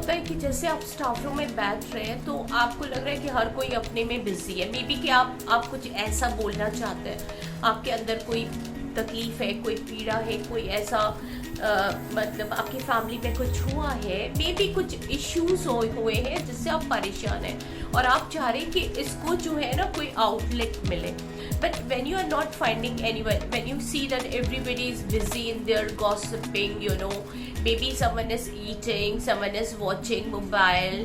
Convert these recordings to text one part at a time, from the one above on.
होता है कि जैसे आप स्टाफ रूम में बैठ रहे हैं तो आपको लग रहा है कि हर कोई अपने में बिजी है, मे बी कि आप कुछ ऐसा बोलना चाहते हैं, आपके अंदर कोई तकलीफ है, कोई पीड़ा है, कोई ऐसा मतलब आपकी फैमिली में कुछ हुआ है, मे बी कुछ इश्यूज हुए हैं जिससे आप परेशान हैं और आप चाह रहे हैं कि इसको जो है ना कोई आउटलेट मिले. But when you are not finding anyone, when you see that everybody is busy in their gossiping, you know, maybe someone is eating, someone is watching mobile,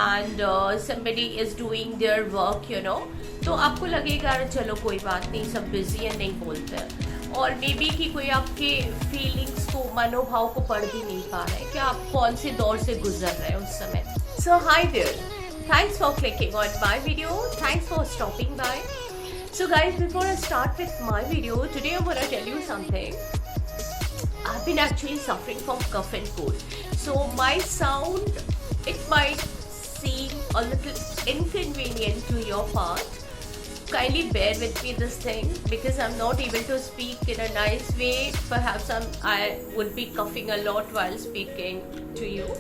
and somebody is doing their work, you know, तो आपको लगेगा चलो कोई बात नहीं, सब busy है, नहीं बोलते हैं. और मे बी कि कोई आपके फीलिंग्स को, मनोभाव को पढ़ भी नहीं पा रहा है कि आप कौन से दौर से गुजर रहे हैं उस समय. So hi there, thanks for clicking on my video, thanks for stopping by. So guys, before I start with my video, today I'm gonna tell you something. I've been actually suffering from cough and cold. So my sound, it might seem a little inconvenient to your part. Kindly bear with me this thing because I'm not able to speak in a nice way. Perhaps I would be coughing a lot while speaking to you.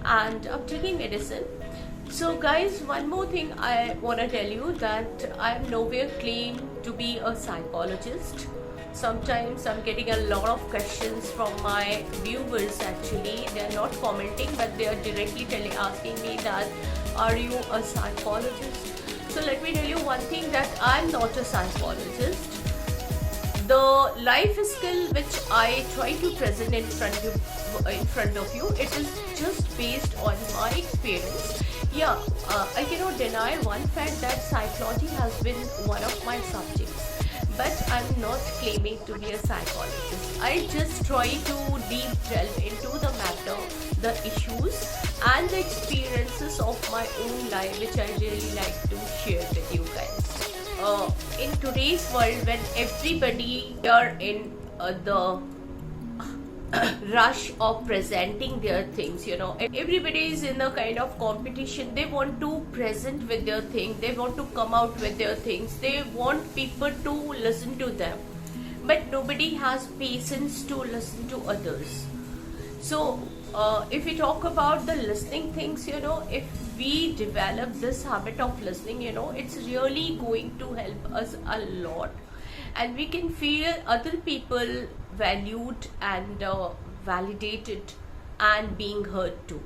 And I'm taking medicine. So guys, one more thing I want to tell you, that I'm nowhere claim to be a psychologist. Sometimes I'm getting a lot of questions from my viewers. Actually, they are not commenting, but they are directly asking me that, are you a psychologist? So let me tell you one thing, that I'm not a psychologist. The life skill which I try to present in front of you, it is just based on my experience. Yeah, I cannot deny one fact that psychology has been one of my subjects, but I'm not claiming to be a psychologist. I just try to deep delve into the matter, the issues and the experiences of my own life, which I really like to share with you guys. In today's world, when everybody are in the rush of presenting their things, you know, everybody is in a kind of competition. They want to present with their thing, they want to come out with their things, they want people to listen to them, but nobody has patience to listen to others. So if we talk about the listening things, you know, if we develop this habit of listening, you know, it's really going to help us a lot, and we can feel other people valued and validated and being heard too.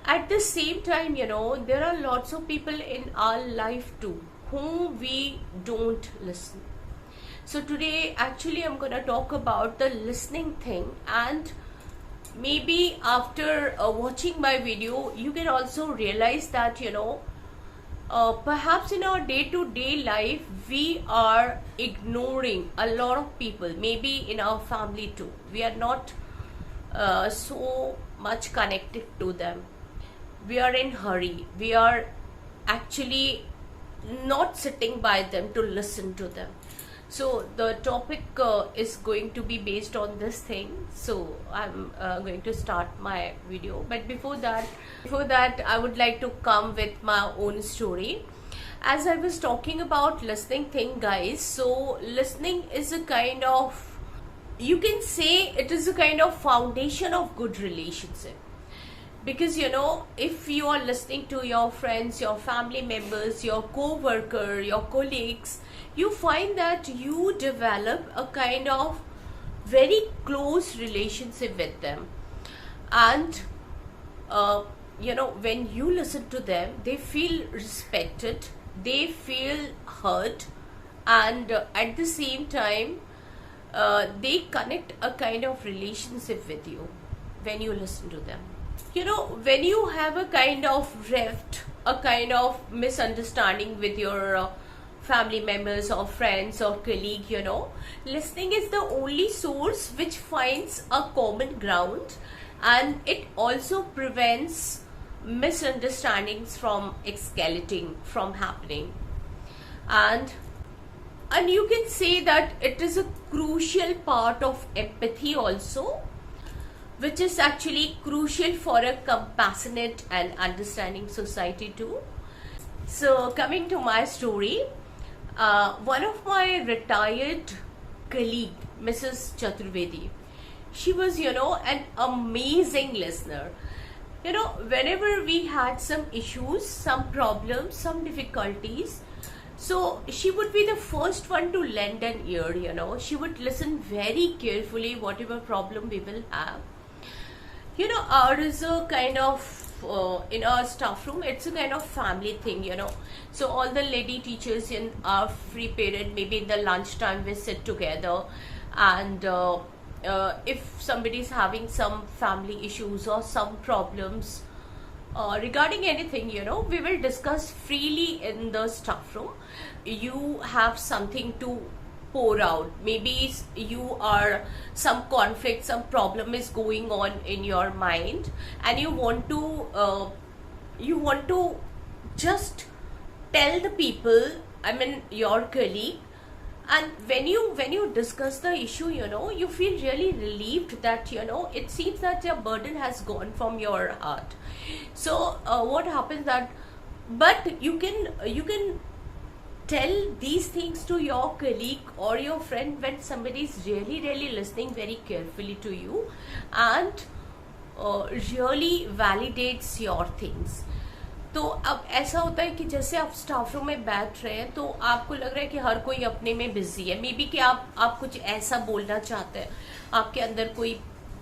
At the same time, you know, there are lots of people in our life too whom we don't listen. So today actually I'm gonna talk about the listening thing, and maybe after watching my video you can also realize that, you know, perhaps in our day-to-day life we are ignoring a lot of people, maybe in our family too. We are not so much connected to them. We are in hurry, we are actually not sitting by them to listen to them. So the topic is going to be based on this thing. So I'm going to start my video, but before that I would like to come with my own story. As I was talking about listening thing, guys, so listening is a kind of, you can say it is a kind of foundation of good relationship. Because, you know, if you are listening to your friends, your family members, your co-worker, your colleagues, you find that you develop a kind of very close relationship with them. And you know, when you listen to them, they feel respected, they feel heard, and at the same time they connect a kind of relationship with you when you listen to them. You know, when you have a kind of rift, a kind of misunderstanding with your family members or friends or colleague, you know, listening is the only source which finds a common ground, and it also prevents misunderstandings from escalating, from happening. And you can say that it is a crucial part of empathy also, which is actually crucial for a compassionate and understanding society too. So coming to my story, one of my retired colleague, Mrs. Chaturvedi, she was, you know, an amazing listener. Whenever we had some issues, some problems, some difficulties, so she would be the first one to lend an ear. She would listen very carefully whatever problem we will have. Ours is a kind of in our staff room, it's a kind of family thing. So all the lady teachers in our free period, maybe in the lunchtime, we sit together, and if somebody is having some family issues or some problems regarding anything, we will discuss freely in the staff room. You have something to pour out. Maybe you are some conflict, some problem is going on in your mind, and you want to just tell the people, I mean your colleague. And when you discuss the issue, you feel really relieved that it seems that your burden has gone from your heart. So what happens that, but you can tell these things to your colleague or your friend when somebody is really listening very carefully to you and really validates your things. तो अब ऐसा होता है कि जैसे आप staff room में बैठ रहे हैं, तो आपको लग रहा है कि हर कोई अपने में बिजी है, मे बी कि आप कुछ ऐसा बोलना चाहते हैं, आपके अंदर कोई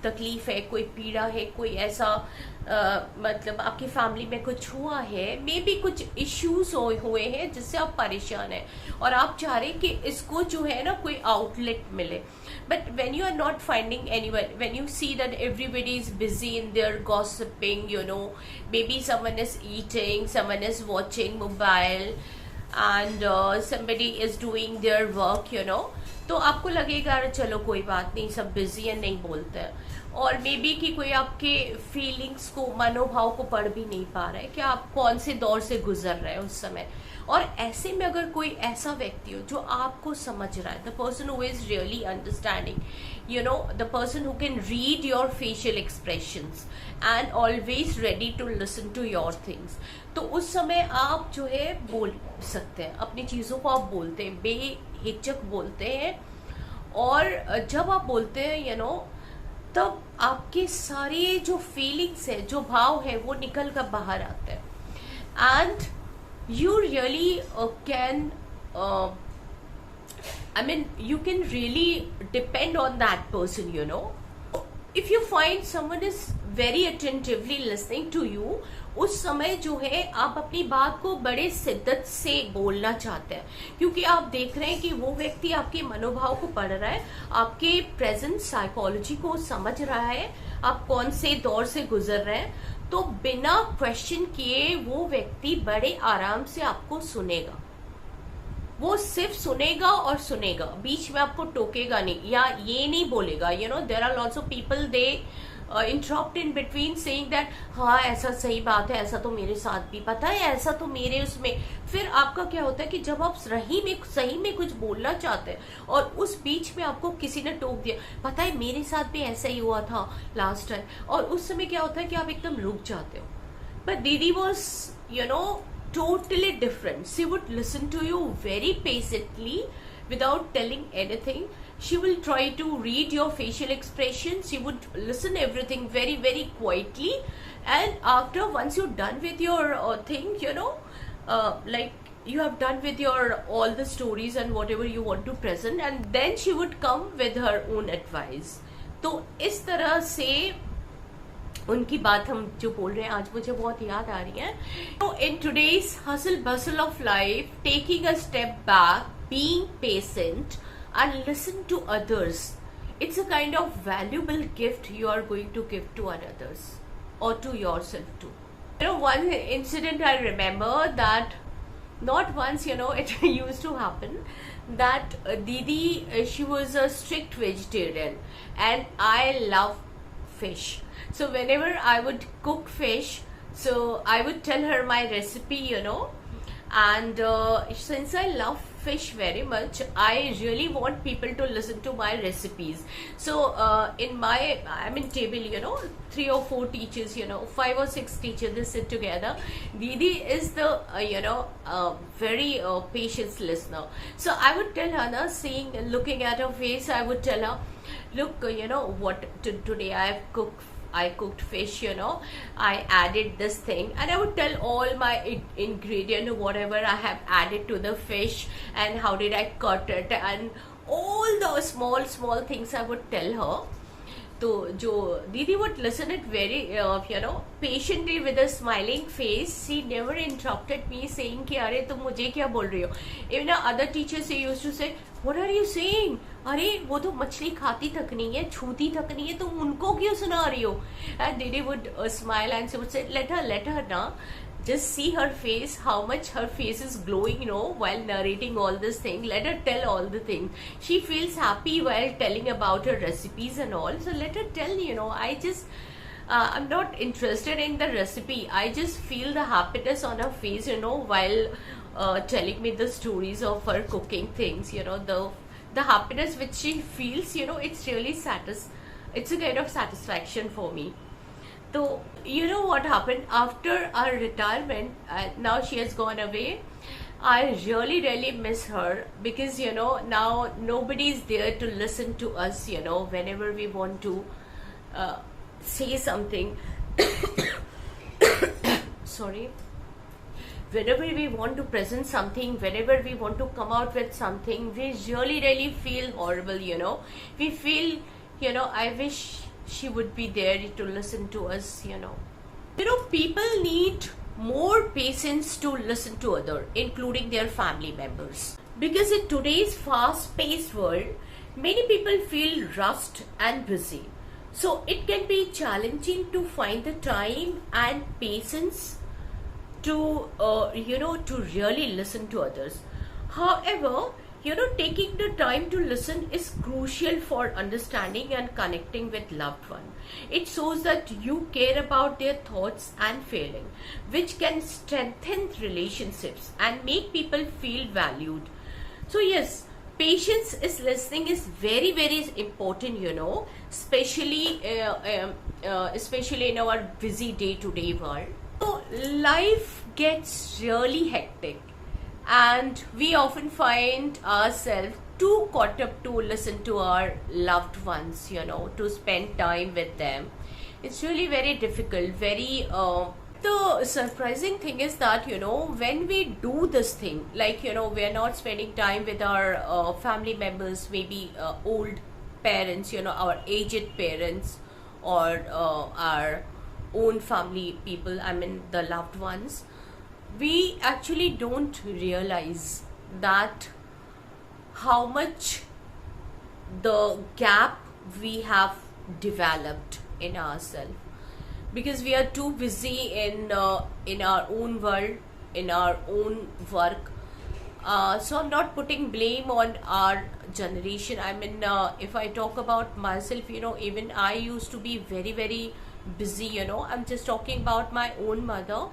तकलीफ है, कोई पीड़ा है, कोई ऐसा मतलब आपकी फैमिली में कुछ हुआ है, मे बी कुछ इश्यूज हुए हैं जिससे आप परेशान हैं और आप चाह रहे हैं कि इसको जो है ना कोई आउटलेट मिले. But when you are not finding anyone, when you see that everybody is busy in their gossiping, maybe someone is eating, someone is watching mobile, and somebody is doing their work, तो आपको लगेगा अरे चलो कोई बात नहीं, सब busy है, नहीं बोलते हैं. और मे बी कि कोई आपके फीलिंग्स को, मनोभाव को पढ़ भी नहीं पा रहा है कि आप कौन से दौर से गुजर रहे हैं उस समय. और ऐसे में अगर कोई ऐसा व्यक्ति हो जो आपको समझ रहा है, the person who is really understanding, the person who can read your facial expressions and always ready to listen to your things, तो उस समय आप जो है बोल सकते हैं, अपनी चीज़ों को आप बोलते हैं, बेहिचक बोलते हैं. और जब आप बोलते हैं तब आपके सारे जो फीलिंग्स है, जो भाव है, वो निकल कर बाहर आते हैं. And you really can you can really depend on that person. If you find someone is very attentively listening to you, उस समय जो है आप अपनी बात को बड़े शिद्दत से बोलना चाहते हैं, क्योंकि आप देख रहे हैं कि वो व्यक्ति आपके मनोभाव को पढ़ रहा है, आपके प्रेजेंट साइकोलॉजी को समझ रहा है, आप कौन से दौर से गुजर रहे हैं. तो बिना क्वेश्चन किए वो व्यक्ति बड़े आराम से आपको सुनेगा. वो सिर्फ सुनेगा और सुनेगा, बीच में आपको टोकेगा नहीं या ये नहीं बोलेगा. There are lots of people, they interrupt in between saying that हाँ ऐसा सही बात है, ऐसा तो मेरे साथ भी, पता है ऐसा तो मेरे उसमें. फिर आपका क्या होता है कि जब आप सही में कुछ बोलना चाहते हैं और उस बीच में आपको किसी ने टोक दिया, पता है मेरे साथ भी ऐसा ही हुआ था लास्ट टाइम, और उस समय क्या होता है कि आप एकदम रुक जाते हो. बट दीदी was totally different. She would listen to you very patiently without telling anything. She will try to read your facial expressions. She would listen everything very quietly, and after once you're done with your thing, like you have done with your all the stories and whatever you want to present, and then she would come with her own advice. तो इस तरह से उनकी बात हम जो बोल रहे हैं आज मुझे बहुत याद आ रही है. तो in today's hustle bustle of life, taking a step back, being patient and listen to others, it's a kind of valuable gift you are going to give to others और to yourself too. One incident I remember that not once, it used to happen that Didi, she was a strict vegetarian and I love fish. So whenever I would cook fish, so I would tell her my recipe, and since I love fish very much, I really want people to listen to my recipes. So in my table, 3 or 4 teachers, 5 or 6 teachers, they sit together. Didi is the very patient listener. So I would tell her, looking at her face, I would tell her, look, what today I I cooked fish, I added this thing, and I would tell all my ingredient, whatever I have added to the fish, and how did I cut it, and all the small things I would tell her. So, Jo Didi would listen it very, patiently with a smiling face. She never interrupted me saying कि अरे तुम मुझे क्या बोल रही हो. Even other teachers used to say, what are you saying? अरे वो तो मछली खाती तक नहीं है, छूती तक नहीं है, तुम उनको क्यों सुना रही हो? And Didi would smile and she would say, let her na. Just see her face, how much her face is glowing, while narrating all this thing. Let her tell all the things. She feels happy while telling about her recipes and all. So let her tell, I'm not interested in the recipe. I just feel the happiness on her face, while telling me the stories of her cooking things, the happiness which she feels, it's really it's a kind of satisfaction for me. So, what happened after our retirement, now she has gone away. I really miss her because, now nobody is there to listen to us, whenever we want to say something. Sorry. Whenever we want to present something, whenever we want to come out with something, we really feel horrible, We feel, I wish she would be there to listen to us, People need more patience to listen to others, including their family members. Because in today's fast-paced world, many people feel rushed and busy. So it can be challenging to find the time and patience to, to really listen to others. However, taking the time to listen is crucial for understanding and connecting with loved one. It shows that you care about their thoughts and feelings, which can strengthen relationships and make people feel valued. So yes, patience is listening is very important, especially especially in our busy day-to-day world. So life gets really hectic, and we often find ourselves too caught up to listen to our loved ones, to spend time with them. It's really very difficult, the surprising thing is that, when we do this thing, like, we are not spending time with our family members, maybe old parents, our aged parents, or our own family people, I mean the loved ones, we actually don't realize that how much the gap we have developed in ourselves, because we are too busy in our own world, in our own work. So I'm not putting blame on our generation. I mean, if I talk about myself, even I used to be very busy, I'm just talking about my own mother.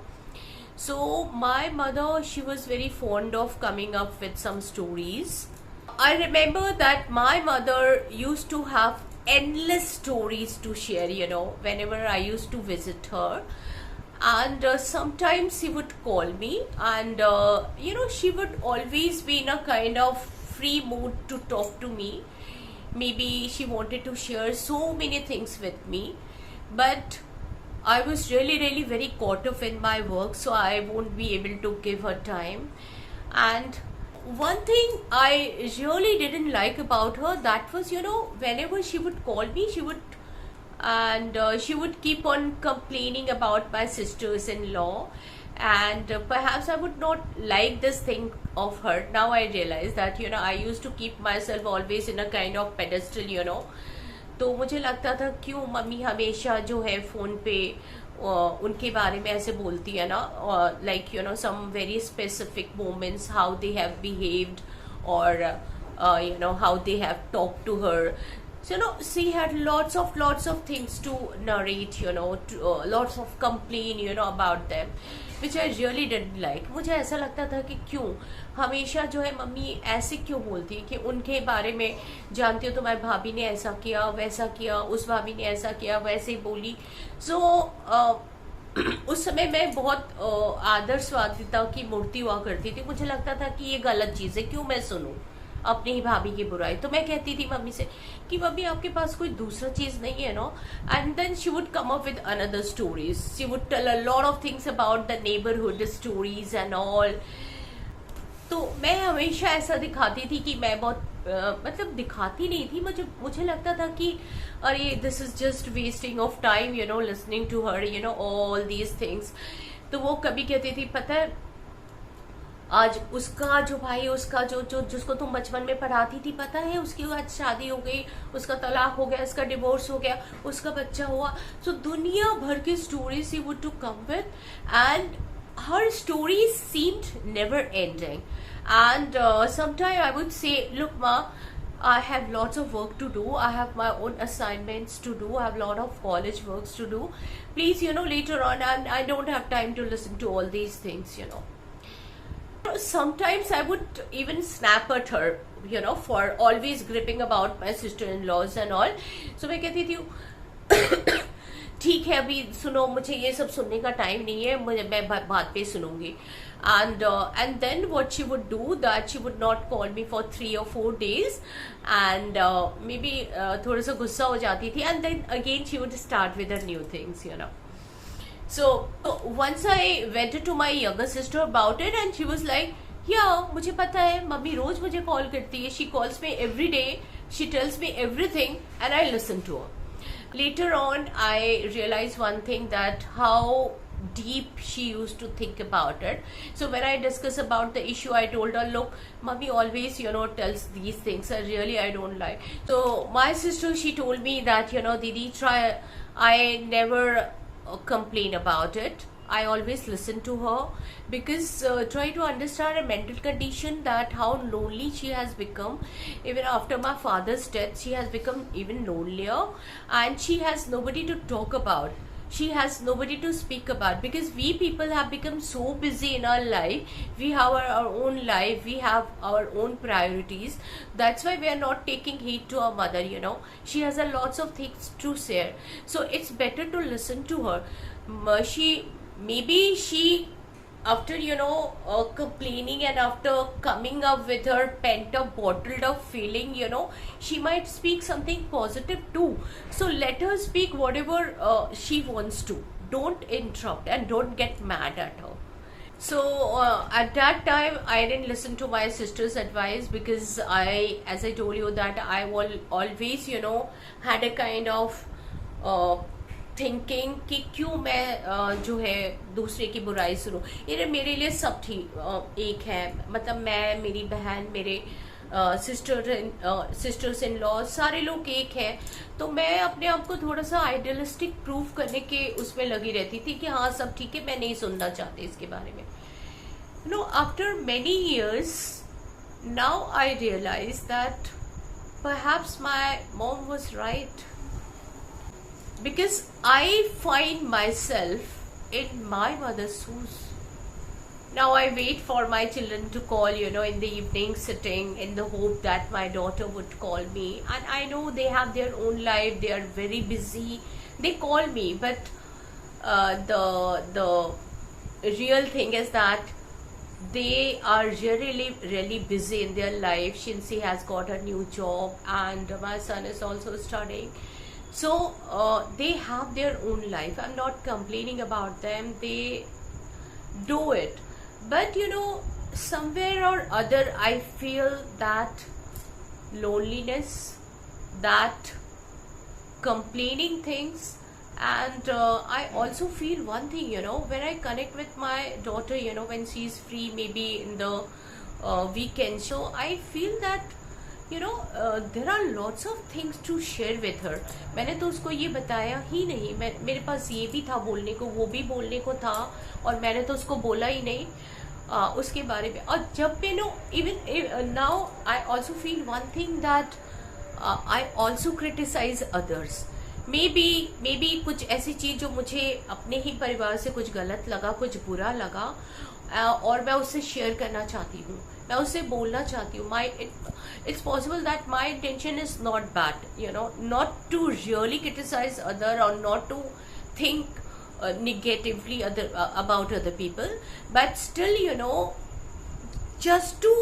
So my mother, she was very fond of coming up with some stories. I remember that my mother used to have endless stories to share, whenever I used to visit her. And sometimes she would call me, and she would always be in a kind of free mood to talk to me. Maybe she wanted to share so many things with me, but I was really very caught up in my work, so I won't be able to give her time. And one thing I really didn't like about her, that was, whenever she would call me, she would keep on complaining about my sisters-in-law, and perhaps I would not like this thing of her. Now I realize that, I used to keep myself always in a kind of pedestal, तो मुझे लगता था क्यों mummy हमेशा जो है phone पे उनके बारे में ऐसे बोलती है ना, like some very specific moments, how they have behaved, or how they have talked to her. So she had lots of things to narrate, lots of complain, about them, which I really didn't like. मुझे ऐसा लगता था कि क्यों हमेशा जो है mummy ऐसे क्यों बोलती है कि उनके बारे में जानती हो, तुम्हारी भाभी ने ऐसा किया, वैसा किया, उस भाभी ने ऐसा किया, वैसे बोली. So उस समय मैं बहुत आदर्शवादिता की मूर्ति हुआ करती थी. मुझे लगता था कि ये गलत चीज़ है, क्यों मैं सुनूं. अपनी ही भाभी की बुराई। तो मैं कहती थी मम्मी से कि मम्मी आपके पास कोई दूसरा चीज नहीं है no, and then she would come up with another stories, she would tell a lot of things about the neighbourhood stories and all. तो मैं हमेशा ऐसा दिखाती थी कि मैं बहुत मतलब दिखाती नहीं थी, मुझे लगता था कि अरे this is just wasting of time you know listening to her you know all these things. तो वो कभी कहती थी पता है आज उसका जो भाई, उसका जो जो जिसको तुम बचपन में पढ़ाती थी, पता है उसकी आज शादी हो गई, उसका तलाक हो गया, उसका डिवोर्स हो गया, उसका बच्चा हुआ। सो दुनिया भर की stories he would to come with, and her stories seemed never ending. And sometime I would say, look ma, I have lots of work to do, I have my own assignments to do, I have a lot of college works to do, please you know later on, and I don't have time to listen to all these things you know. Sometimes I would even snap at her you know for always gripping about my sister-in-laws and all. So मैं कहती थी ठीक है अभी सुनो, मुझे ये सब सुनने का टाइम नहीं है, मुझे मैं बात पे सुनूंगी। And then what she would do that she would not call me for 3 or 4 days, and maybe थोड़ा सा गुस्सा हो जाती थी, and then again she would start with new things you know. So once I went to my younger sister about it, and she was like, yeah, मुझे पता है mummy रोज मुझे कॉल करती है, she calls me every day, she tells me everything and I listen to her. Later on I realized one thing, that how deep she used to think about it. So when I discuss about the issue, I told her, look, mommy always you know tells these things, and really I don't like. So my sister, she told me that you know Didi, try, I never complain about it, I always listen to her, because try to understand her mental condition, that how lonely she has become. Even after my father's death, she has become even lonelier, and she has nobody to talk about, she has nobody to speak about, because we people have become so busy in our life, we have our own life, we have our own priorities. That's why we are not taking heed to our mother you know. She has a lots of things to share, so it's better to listen to her. She after you know complaining, and after coming up with her pent up bottled up feeling you know, she might speak something positive too. So let her speak whatever she wants to, don't interrupt and don't get mad at her. So at that time I didn't listen to my sister's advice, because as I told you, that I will always you know had a kind of thinking कि क्यों मैं जो है दूसरे की बुराई सुनूं, ये मेरे लिए सब ठीक एक है, मतलब मैं, मेरी बहन, मेरे सिस्टर्स इन लॉ, सारे लोग एक हैं। तो मैं अपने आप को थोड़ा सा आइडियलिस्टिक प्रूव करने के उसमें लगी रहती थी कि हाँ सब ठीक है, मैं नहीं सुनना चाहती इसके बारे में। No after many years now I realise that perhaps my mom was right, because I find myself in my mother's shoes. Now I wait for my children to call, you know, in the evening, sitting in the hope that my daughter would call me. And I know they have their own life, they are very busy, they call me, but the real thing is that they are really busy in their life. Shinsi has got a new job and my son is also studying. So they have their own life. I'm not complaining about them, they do it. But you know, somewhere or other I feel that loneliness, that complaining things. And I also feel one thing, you know, when I connect with my daughter, you know, when she's free, maybe in the weekend, so I feel that, you know, there are lots of things to share with her. मैंने तो उसको ये बताया ही नहीं, मेरे पास ये भी था बोलने को, वो भी बोलने को था, और मैंने तो उसको बोला ही नहीं उसके बारे में. और जब मैं no even now I also feel one thing that I also criticise others. Maybe कुछ ऐसी चीज जो मुझे अपने ही परिवार से कुछ गलत लगा, कुछ बुरा लगा, और मैं उससे शेयर करना चाहती हूँ, मैं उससे बोलना चाहती हूँ. It's possible that my intention is not bad, you know, not to really criticize other or not to think negatively about other people, but still, you know, just to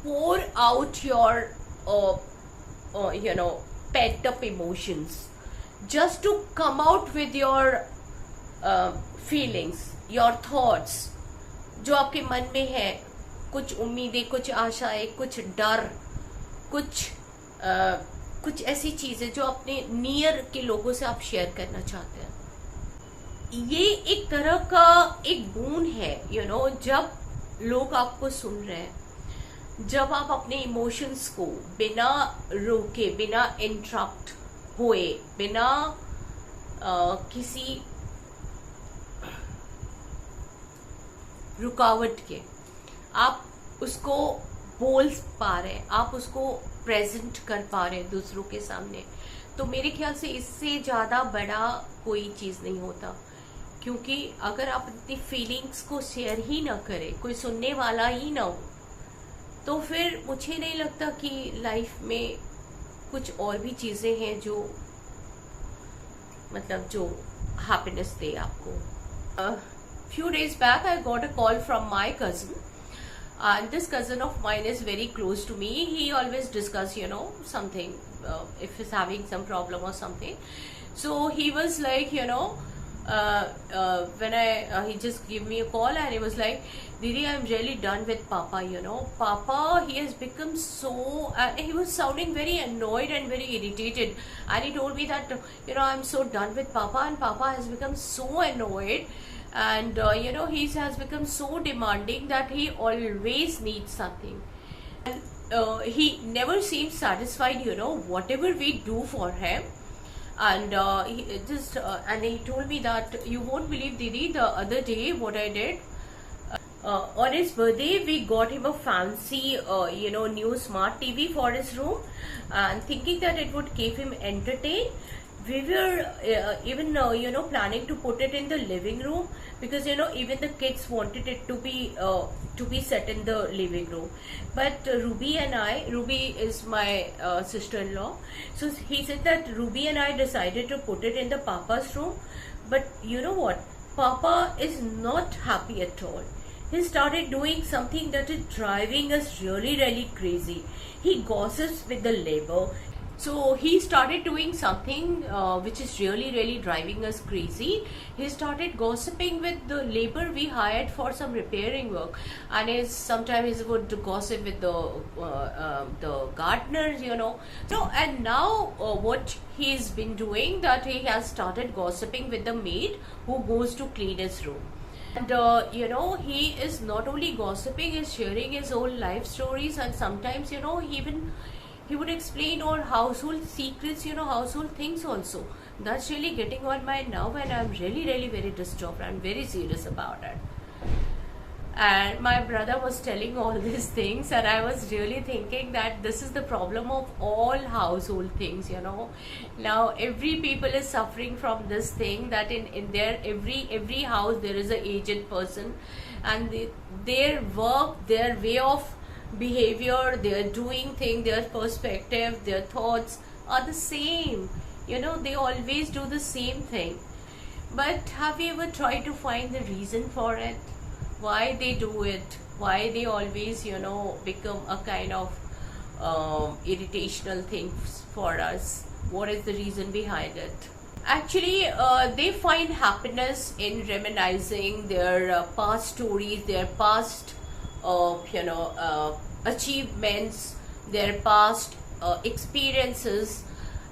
pour out your pent up emotions, just to come out with your feelings, your thoughts, जो आपके मन में है, कुछ उम्मीदें, कुछ आशाएं, कुछ डर, कुछ ऐसी चीजें जो अपने नियर के लोगों से आप शेयर करना चाहते हैं। ये एक तरह का एक बोन है, जब लोग आपको सुन रहे हैं, जब आप अपने इमोशंस को बिना रोके, बिना इंटरप्ट हुए, बिना किसी रुकावट के आप उसको बोल पा रहे हैं, आप उसको प्रेजेंट कर पा रहे हैं दूसरों के सामने, तो मेरे ख्याल से इससे ज्यादा बड़ा कोई चीज नहीं होता। क्योंकि अगर आप अपनी फीलिंग्स को शेयर ही ना करें, कोई सुनने वाला ही ना हो, तो फिर मुझे नहीं लगता कि लाइफ में कुछ और भी चीजें हैं जो हैप्पीनेस दे आपको। Few days back I got a call from my cousin, and this cousin of mine is very close to me. He always discuss something, if he's having some problem or something. So he was like, when he just gave me a call and he was like, Didi, I'm really done with Papa. Papa, he has become so, he was sounding very annoyed and very irritated, and he told me that I'm so done with Papa, and Papa has become so annoyed, and he has become so demanding that he always needs something, and he never seems satisfied, whatever we do for him. And he told me that you won't believe, Didi, the other day what I did. On his birthday, we got him a fancy, new smart TV for his room, and thinking that it would keep him entertained. We were even planning to put it in the living room, because even the kids wanted it to be set in the living room. But Ruby is my sister-in-law, so he said that Ruby and I decided to put it in the Papa's room. But you know what? Papa is not happy at all. He started doing something that is driving us really, really crazy. He gossips with the labor. So he started doing something which is really, really driving us crazy. He started gossiping with the labor we hired for some repairing work, and sometimes he would gossip with the gardeners, So and now what he's been doing, that he has started gossiping with the maid who goes to clean his room. And he is not only gossiping, he's sharing his own life stories, and sometimes he would explain our household secrets, household things also. That's really getting on my nerve, and I'm really, really very disturbed. I'm very serious about it. And my brother was telling all these things, and I was really thinking that this is the problem of all household things, Now every people is suffering from this thing, that in their every house there is an aged person, and their work, their way of behavior, their doing thing, their perspective, their thoughts are the same. They always do the same thing. But have you ever tried to find the reason for it? Why they do it? Why they always, become a kind of irritational thing for us? What is the reason behind it? Actually, they find happiness in reminiscing their past stories, their past achievements, their past experiences.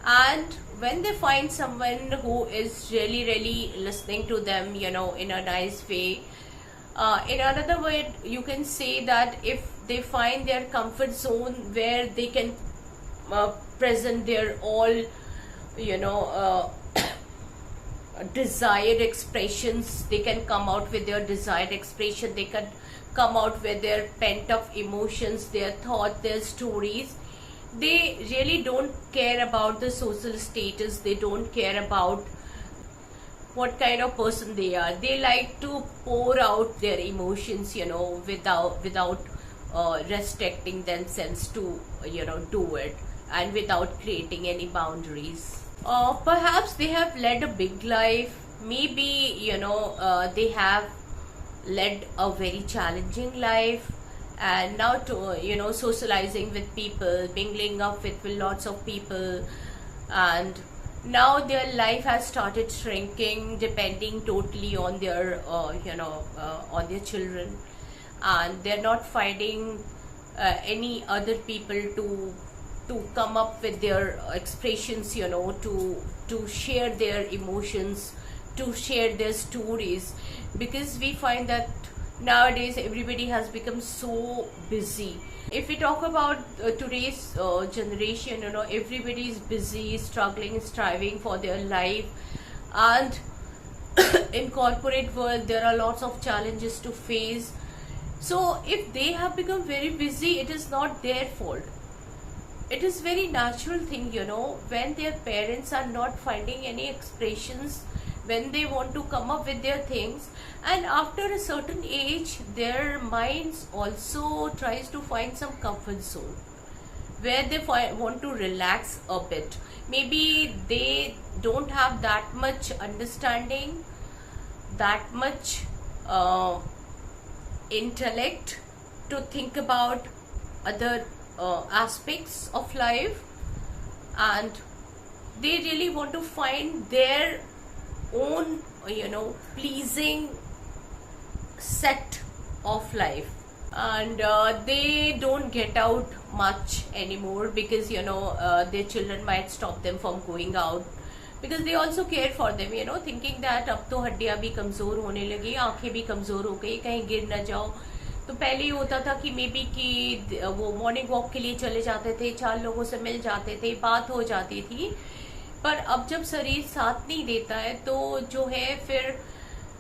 And when they find someone who is really, really listening to them, in a nice way, in another word, you can say that if they find their comfort zone where they can present their all, desired expressions, they can come out with their desired expression, they can come out with their pent up emotions, their thoughts, their stories. They really don't care about the social status, they don't care about what kind of person they are. They like to pour out their emotions, without restricting themselves to, do it, and without creating any boundaries. Perhaps they have led a big life. Maybe, they have led a very challenging life, and now to socializing with people, mingling up with lots of people, and now their life has started shrinking, depending totally on their on their children, and they're not finding any other people to come up with their expressions, to share their emotions, to share their stories, because we find that nowadays everybody has become so busy. If we talk about today's generation, everybody is busy, struggling, striving for their life, and in corporate world there are lots of challenges to face. So if they have become very busy, it is not their fault. It is very natural thing, when their parents are not finding any expressions, when they want to come up with their things, and after a certain age their minds also tries to find some comfort zone where they want to relax a bit. Maybe they don't have that much understanding, that much intellect to think about other aspects of life, and they really want to find their own pleasing set of life, and they don't get out much anymore, because their children might stop them from going out, because they also care for them, thinking that अब तो हड्डियां भी कमजोर होने लगी, आंखें भी कमजोर हो गई, कहीं गिर ना जाओ। तो पहले ये होता था कि मे बी कि वो मॉर्निंग वॉक के लिए चले जाते थे, 4 लोगों से मिल जाते थे, बात हो जाती थी, पर अब जब शरीर साथ नहीं देता है तो जो है फिर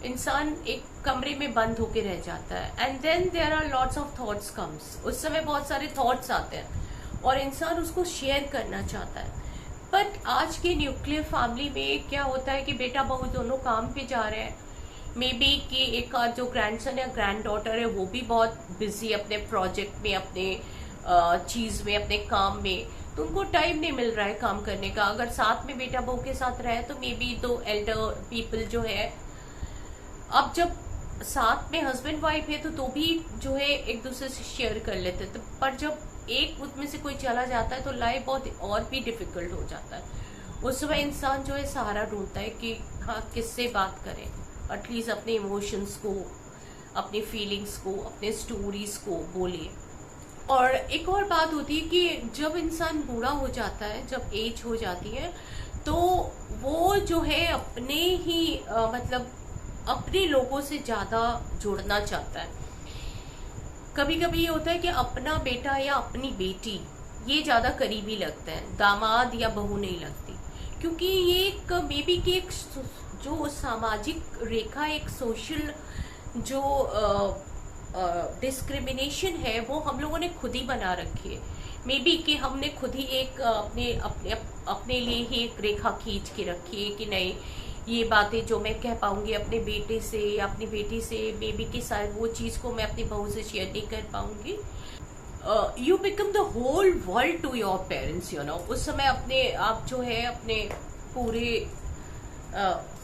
इंसान एक कमरे में बंद होके रह जाता है, and then there are lots of thoughts comes. उस समय बहुत सारे थॉट्स आते हैं और इंसान उसको शेयर करना चाहता है। बट आज के न्यूक्लियर फैमिली में क्या होता है कि बेटा बहू दोनों काम पे जा रहे हैं, मे बी कि एक जो ग्रैंडसन या ग्रैंड डॉटर है वो भी बहुत बिजी अपने प्रोजेक्ट में, अपने चीज में, अपने काम में, तो उनको टाइम नहीं मिल रहा है काम करने का। अगर साथ में बेटा बहू के साथ रहे तो मे बी तो एल्डर पीपल जो है, अब जब साथ में हस्बैंड वाइफ है तो भी जो है एक दूसरे से शेयर कर लेते तो, पर जब एक उसमें से कोई चला जाता है तो लाइफ बहुत और भी डिफिकल्ट हो जाता है। उस समय इंसान जो है सहारा ढूंढता है कि हाँ किससे बात करें, एटलीस्ट अपने इमोशंस को, अपनी फीलिंग्स को, अपने स्टोरीज को बोलिए। और एक और बात होती है कि जब इंसान बूढ़ा हो जाता है, जब एज हो जाती है, तो वो जो है अपने ही मतलब अपने लोगों से ज्यादा जुड़ना चाहता है। कभी कभी ये होता है कि अपना बेटा या अपनी बेटी ये ज्यादा करीबी लगता है, दामाद या बहू नहीं लगती, क्योंकि ये एक मे बी की एक जो सामाजिक रेखा, एक सोशल जो डिस्क्रिमिनेशन है वो हम लोगों ने खुद ही बना रखी है। मे बी कि हमने खुद ही एक अपने लिए ही एक रेखा खींच के रखी है कि नहीं, ये बातें जो मैं कह पाऊंगी अपने बेटे से या अपनी बेटी से, मे बी कि शायद वो चीज को मैं अपनी बहू से शेयर नहीं कर पाऊंगी। You become the whole world to your parents, उस समय अपने आप जो है अपने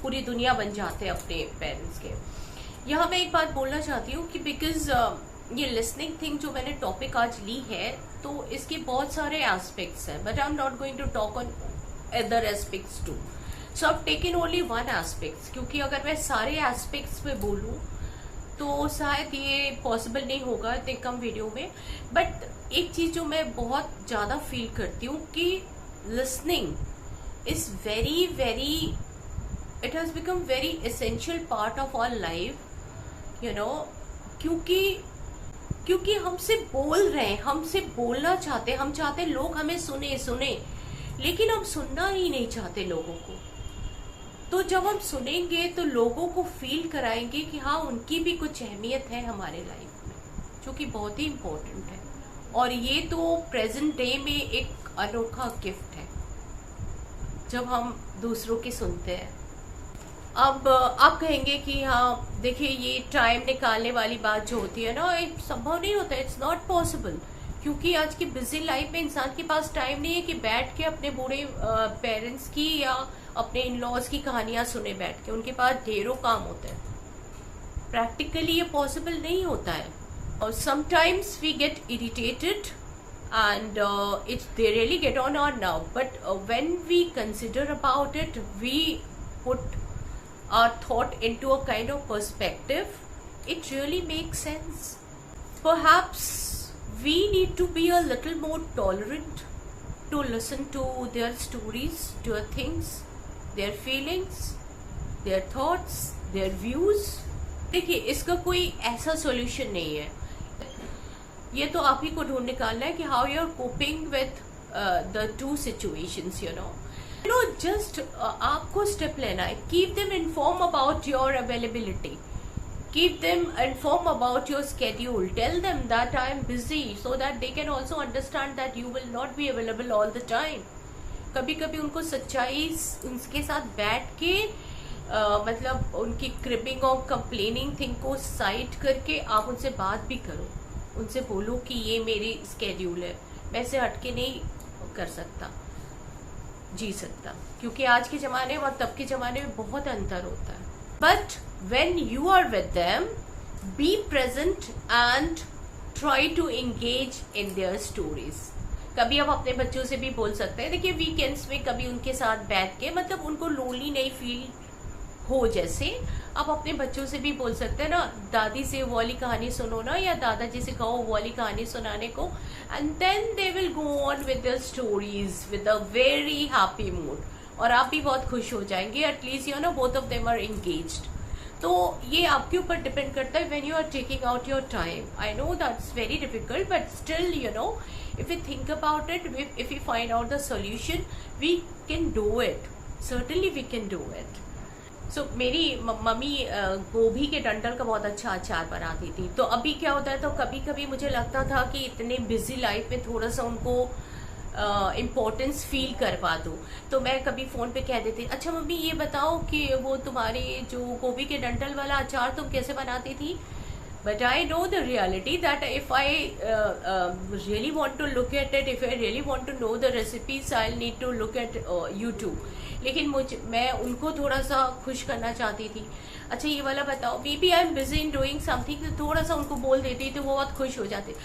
पूरी दुनिया बन जाते हैं अपने पेरेंट्स के। यहाँ मैं एक बात बोलना चाहती हूँ कि बिकॉज ये लिसनिंग थिंग जो मैंने टॉपिक आज ली है तो इसके बहुत सारे एस्पेक्ट्स हैं, but I am not going to talk on other aspects too, so I have taken only one aspects, क्योंकि अगर मैं सारे एस्पेक्ट्स पे बोलूँ तो शायद ये पॉसिबल नहीं होगा इतने कम वीडियो में। बट एक चीज जो मैं बहुत ज्यादा फील करती हूँ कि listening is very very, it has become very essential part of our life, क्योंकि हमसे बोल रहे हैं, हमसे बोलना चाहते हैं, हम चाहते हैं लोग हमें सुने, लेकिन हम सुनना ही नहीं चाहते लोगों को। तो जब हम सुनेंगे तो लोगों को फील कराएंगे कि हाँ उनकी भी कुछ अहमियत है हमारे लाइफ में, जो कि बहुत ही इम्पोर्टेंट है। और ये तो प्रेजेंट डे में एक अनोखा गिफ्ट है जब हम दूसरों की सुनते हैं। अब आप कहेंगे कि हाँ देखिए ये टाइम निकालने वाली बात जो होती है ना, ये संभव नहीं होता, इट्स नॉट पॉसिबल, क्योंकि आज की बिजी लाइफ में इंसान के पास टाइम नहीं है कि बैठ के अपने बूढ़े पेरेंट्स की या अपने इन लॉज की कहानियां सुने बैठ के। उनके पास ढेरों काम होते हैं, प्रैक्टिकली ये पॉसिबल नहीं होता है। Sometimes we get irritated and they really get on our nerve, but when we consider about it, we put our thought into a kind of perspective, it really makes sense. Perhaps we need to be a little more tolerant to listen to their stories, their things, their feelings, their thoughts, their views. देखिए, इसका कोई ऐसा solution नहीं है, ये तो आप ही को ढूंढ निकालना है कि how you are coping with the two situations, you know just आपको स्टेप लेना है. Keep them inform about your availability, keep them informed about your schedule, tell them that I am busy, so that they can also understand that you will not be available all the time. कभी कभी उनको सच्चाई उनके साथ बैठ के मतलब उनकी क्रिपिंग और कंप्लेनिंग थिंग को साइड करके आप उनसे बात भी करो, उनसे बोलो कि ये मेरी स्केड्यूल है, मैं इसे हटके नहीं कर सकता, जी सकता, क्योंकि आज के ज़माने और तब के ज़माने में बहुत अंतर होता है. But when you are with them, be present and try to engage in their stories. कभी आप अपने बच्चों से भी बोल सकते हैं. देखिए, वीकेंड्स में कभी उनके साथ बैठ के मतलब उनको लोनली नहीं फील हो, जैसे आप अपने बच्चों से भी बोल सकते हैं ना, दादी से वो वाली कहानी सुनो ना, या दादाजी से कहो वो वाली कहानी सुनाने को, and then they will go on with their stories with a very happy mood, और आप भी बहुत खुश हो जाएंगे. At least you know both of them are engaged. तो ये आपके ऊपर डिपेंड करता है when you are taking out your time. I know that's very difficult, but still you know if you think about it, if you find out the solution, we can do it. Certainly we can do it. So मेरी mummy गोभी के डंठल का बहुत अच्छा अचार बनाती थी. तो अभी क्या होता है, तो कभी कभी मुझे लगता था कि इतने बिजी लाइफ में थोड़ा सा उनको इम्पोर्टेंस फील करवा दूँ. तो मैं कभी फ़ोन पे कह देती, अच्छा मम्मी ये बताओ कि वो तुम्हारे जो गोभी के डंठल वाला अचार तुम कैसे बनाती थी. But I know the reality that if I really want to look at it, if I really want to know the recipes, I need to look at YouTube. लेकिन मैं उनको थोड़ा सा खुश करना चाहती थी. अच्छा ये वाला बताओ, maybe I am busy in doing something, तो थोड़ा सा उनको बोल देती तो वो बहुत खुश हो जाते.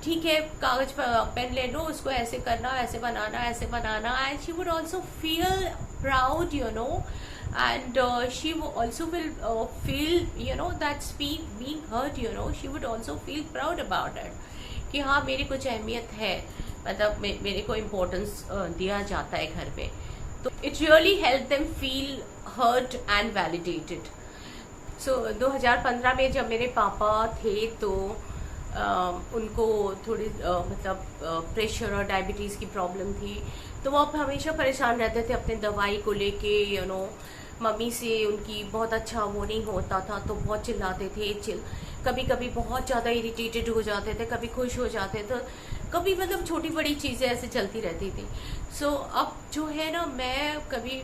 ठीक है, कागज पेन ले लो, उसको ऐसे करना, ऐसे बनाना, ऐसे बनाना, and she would also feel proud, you know, and she also will feel, you know, that's being heard, you know, she would also feel proud about it कि हाँ मेरी कुछ अहमियत है, मतलब मेरे को इम्पोर्टेंस दिया जाता है घर में. तो it really helped them feel heard and validated. So 2015 में जब मेरे पापा थे तो उनको थोड़ी मतलब प्रेशर और डायबिटीज़ की प्रॉब्लम थी. तो वो हमेशा परेशान रहते थे अपने दवाई को लेके, यू नो. मम्मी से उनकी बहुत अच्छा वो नहीं होता था, तो बहुत चिल्लाते थे. कभी कभी बहुत ज़्यादा इरिटेटेड हो जाते थे, कभी खुश हो जाते थे, कभी मतलब छोटी बड़ी चीज़ें ऐसे चलती रहती थी. सो अब जो है ना, मैं कभी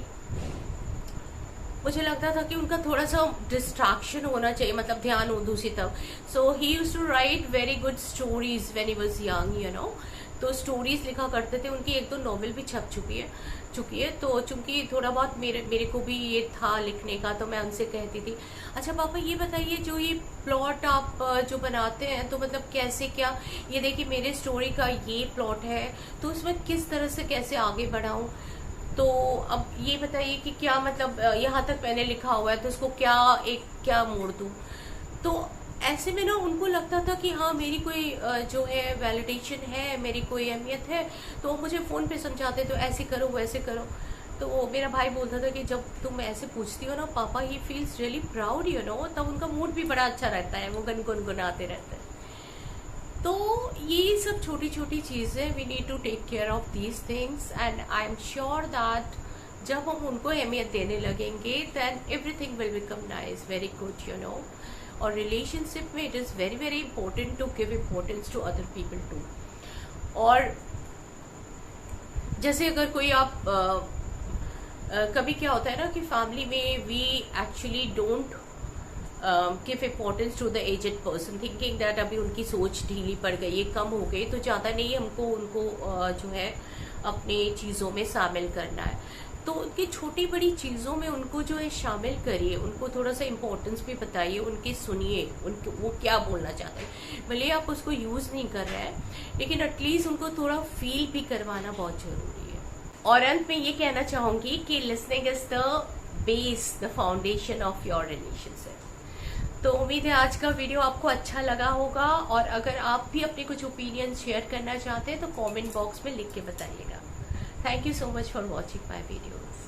मुझे लगता था कि उनका थोड़ा सा डिस्ट्रैक्शन होना चाहिए, मतलब ध्यान हो दूसरी तरफ. So he used to write very good stories when he was young, you know. तो स्टोरीज लिखा करते थे. उनकी एक दो नॉवेल भी छप चुकी है. तो चूंकि थोड़ा बहुत मेरे को भी ये था लिखने का, तो मैं उनसे कहती थी, अच्छा पापा ये बताइए, जो ये प्लॉट आप जो बनाते हैं, तो मतलब कैसे क्या, ये देखिए मेरे स्टोरी का ये प्लॉट है, तो उसमें किस तरह से कैसे आगे बढ़ाऊँ. तो अब ये बताइए कि क्या मतलब यहाँ तक मैंने लिखा हुआ है, तो उसको क्या मोड़ दूँ. तो ऐसे में ना उनको लगता था कि हाँ मेरी कोई जो है वैलिडेशन है, मेरी कोई अहमियत है. तो वो मुझे फ़ोन पे समझाते, तो ऐसे करो वैसे करो. तो वो मेरा भाई बोलता था कि जब तुम ऐसे पूछती हो ना पापा, he feels really proud, you no. तब उनका मूड भी बड़ा अच्छा रहता है, वो गुनगुनाते रहते हैं. तो ये सब छोटी छोटी चीज़ें, we need to take care of these things, and I am sure that जब हम उनको अहमियत देने लगेंगे, then everything will become nice, very good, you know. और रिलेशनशिप में it is very very important to give importance to other people too. और जैसे अगर कोई आप कभी क्या होता है ना कि फैमिली में we actually don't give importance to the aged person, thinking that अभी उनकी सोच ढीली पड़ गई है, कम हो गई, तो ज़्यादा नहीं हमको उनको जो है अपनी चीज़ों में शामिल करना है. तो उनकी छोटी बड़ी चीज़ों में उनको जो है शामिल करिए, उनको थोड़ा सा इम्पोर्टेंस भी बताइए, उनके सुनिए, उनके वो क्या बोलना चाहते हैं। भले आप उसको यूज़ नहीं कर रहे हैं, लेकिन एटलीस्ट उनको थोड़ा फील भी करवाना बहुत ज़रूरी है। और अंत में ये कहना चाहूँगी कि listening is the base, the foundation of your relationship. तो उम्मीद है आज का वीडियो आपको अच्छा लगा होगा, और अगर आप भी अपने कुछ ओपिनियन शेयर करना चाहते हैं तो कमेंट बॉक्स में लिख के बताइएगा। Thank you so much for watching my videos.